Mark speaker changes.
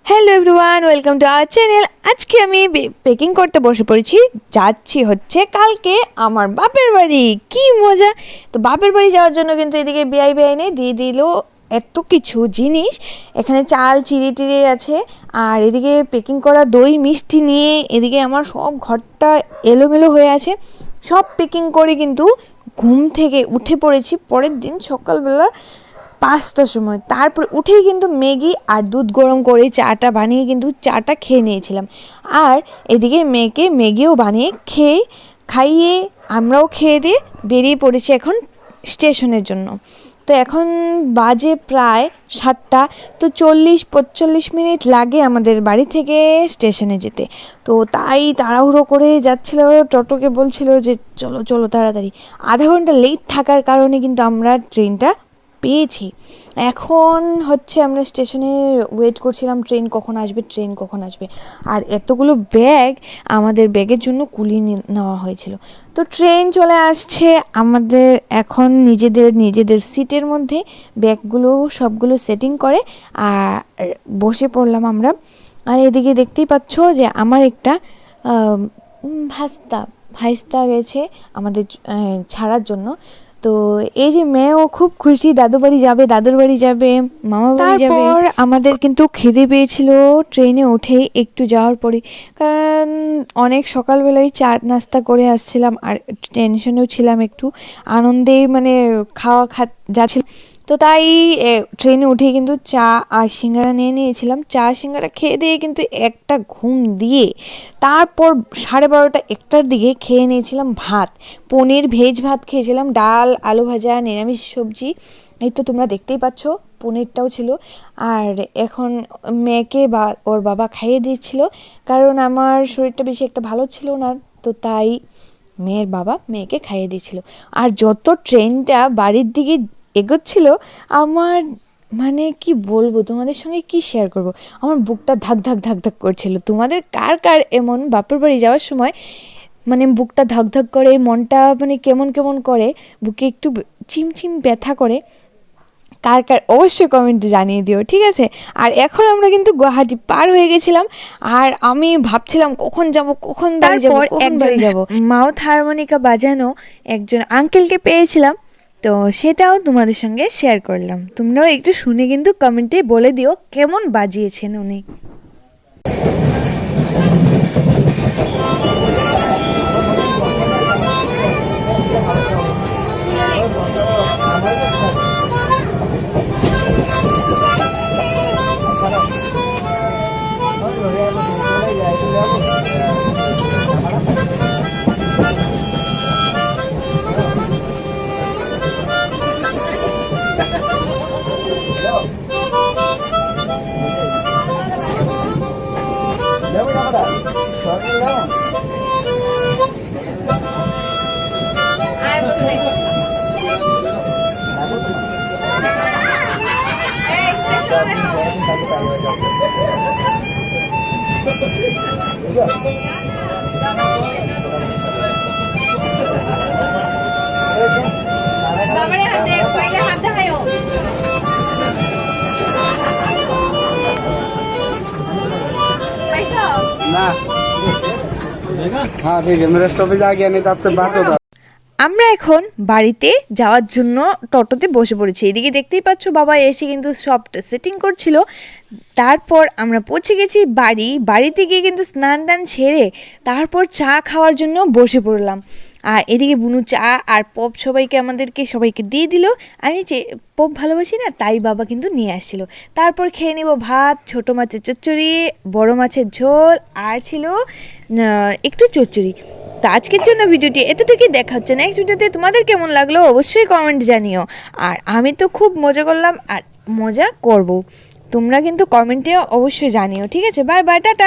Speaker 1: Hello everyone, welcome to our channel. আজকে আমি packing করতে বসে পড়েছি। যাচ্ছি হচ্ছে কালকে আমার বাপের বাড়ি। কি মজা! তো বাপের বাড়ি যাওয়ার জন্য কিন্তু এদিকে বেআই দিয়ে দিল এত কিছু জিনিস। এখানে চাল চিড়ে টিড়ে আছে, আর এদিকে পেকিং করা দই মিষ্টি নিয়ে এদিকে আমার সব ঘরটা এলোমেলো হয়ে আছে। সব পেকিং করে কিন্তু ঘুম থেকে উঠে পড়েছি পরের দিন সকালবেলা 5টার সময়। তারপর উঠেই কিন্তু ম্যাগি আর দুধ গরম করে চাটা বানিয়ে কিন্তু চাটা খেয়ে নিয়েছিলাম। আর এদিকে মেয়েকে ম্যাগিও বানিয়ে খাইয়ে আমরাও খেয়ে দিয়ে বেরিয়ে পড়েছি এখন স্টেশনের জন্য। তো এখন বাজে প্রায় 7টা। তো 40-45 মিনিট লাগে আমাদের বাড়ি থেকে স্টেশনে যেতে। তো তাই তাড়াহুড়ো করে যাচ্ছিল, টোটোকে বলছিল যে চলো চলো তাড়াতাড়ি। আধা ঘন্টা লেট থাকার কারণে কিন্তু আমরা ট্রেনটা পেয়েছি। এখন হচ্ছে আমরা স্টেশনে ওয়েট করছিলাম ট্রেন কখন আসবে। আর এতগুলো ব্যাগ, আমাদের ব্যাগের জন্য কুলি নেওয়া হয়েছিল। তো ট্রেন চলে আসছে আমাদের। এখন নিজেদের সিটের মধ্যে ব্যাগগুলো সবগুলো সেটিং করে আর বসে পড়লাম আমরা। আর এদিকে দেখতেই পাচ্ছ যে আমার একটা ভাইস্তা গেছে আমাদের ছাড়ার জন্য। তো এই যে মেয়েও খুব খুশি, দাদুর বাড়ি যাবে, মামা বাড়ি যাবে। তারপর আমাদের কিন্তু খিদে পেয়েছিল ট্রেনে উঠে একটু যাওয়ার পরে, কারণ অনেক সকালবেলায় চা নাস্তা করে আসছিলাম আর টেনশনেও ছিলাম, একটু আনন্দেই মানে যাচ্ছিল। তো তাই ট্রেনে উঠে কিন্তু চা আর সিঙ্গারা নিয়ে নিয়েছিলাম। চা সিঙ্গারা খেয়ে দিয়ে কিন্তু একটা ঘুম দিয়ে তারপর 12:30 1টার দিকে খেয়ে নিয়েছিলাম ভাত, পনির ভেজ ভাত খেয়েছিলাম, ডাল আলু ভাজা নিরামিষ সবজি। এই তো তোমরা দেখতেই পাচ্ছ পনিরটাও ছিল। আর এখন মেয়েকে ওর বাবা খাইয়ে দিচ্ছিল, কারণ আমার শরীরটা বেশি একটা ভালো ছিল না। তো তাই মেয়ের বাবা মেয়েকে খাইয়ে দিচ্ছিল। আর যত ট্রেনটা বাড়ির দিকে এগোচ্ছিল, আমার মানে কি বলবো, তোমাদের সঙ্গে কি শেয়ার করব, আমার বুকটা ধাক ধাক করছিল। তোমাদের কার কার এমন বাপের বাড়ি যাওয়ার সময় মানে বুকটা ধাক করে, মনটা মানে কেমন করে, বুকে একটু চিমচিম ব্যথা করে? কার অবশ্যই কমেন্টে জানিয়ে দিও, ঠিক আছে? আর এখন আমরা কিন্তু গুয়াহাটি পার হয়ে গেছিলাম। আর আমি ভাবছিলাম কখন বাড়ি যাব। মাউথ হারমোনিকা বাজানো একজন আঙ্কেলকে পেয়েছিলাম, তো সেটাও তোমাদের সঙ্গে শেয়ার করলাম। তোমরাও একটু শুনে কিন্তু কমেন্টে বলে দিও কেমন বাজিয়েছেন উনি।
Speaker 2: ना हाँ ठीक है, मेरा स्टॉपेज आ गया, नहीं तो आपसे बात होता।
Speaker 1: আমরা এখন বাড়িতে যাওয়ার জন্য টোটোতে বসে পড়েছি। এদিকে দেখতেই পাচ্ছ বাবা এসে কিন্তু সবটা সেটিং করছিল। তারপর আমরা পৌঁছে গেছি বাড়িতে গিয়ে কিন্তু স্নান টান সেরে তারপর চা খাওয়ার জন্য বসে পড়লাম। আর এদিকে বুনু চা আর পপ সবাইকে দিয়ে দিল। আমি পপ ভালোবাসি না, তাই বাবা কিন্তু নিয়ে আসছিল। তারপর খেয়ে নেব ভাত, ছোটো মাছের চচ্চড়ি, বড় মাছের ঝোল, আর ছিল একটু চচ্চড়ি। তো আজকের জন্য ভিডিওটি এতটুকুই। দেখা হচ্ছে নেক্সট ভিডিওতে। তোমাদের কেমন লাগলো অবশ্যই কমেন্ট জানিও। আর আমি তো খুব মজা করলাম আর মজা করব, তোমরা কিন্তু কমেন্টে অবশ্যই জানিও, ঠিক আছে? Bye bye, tata.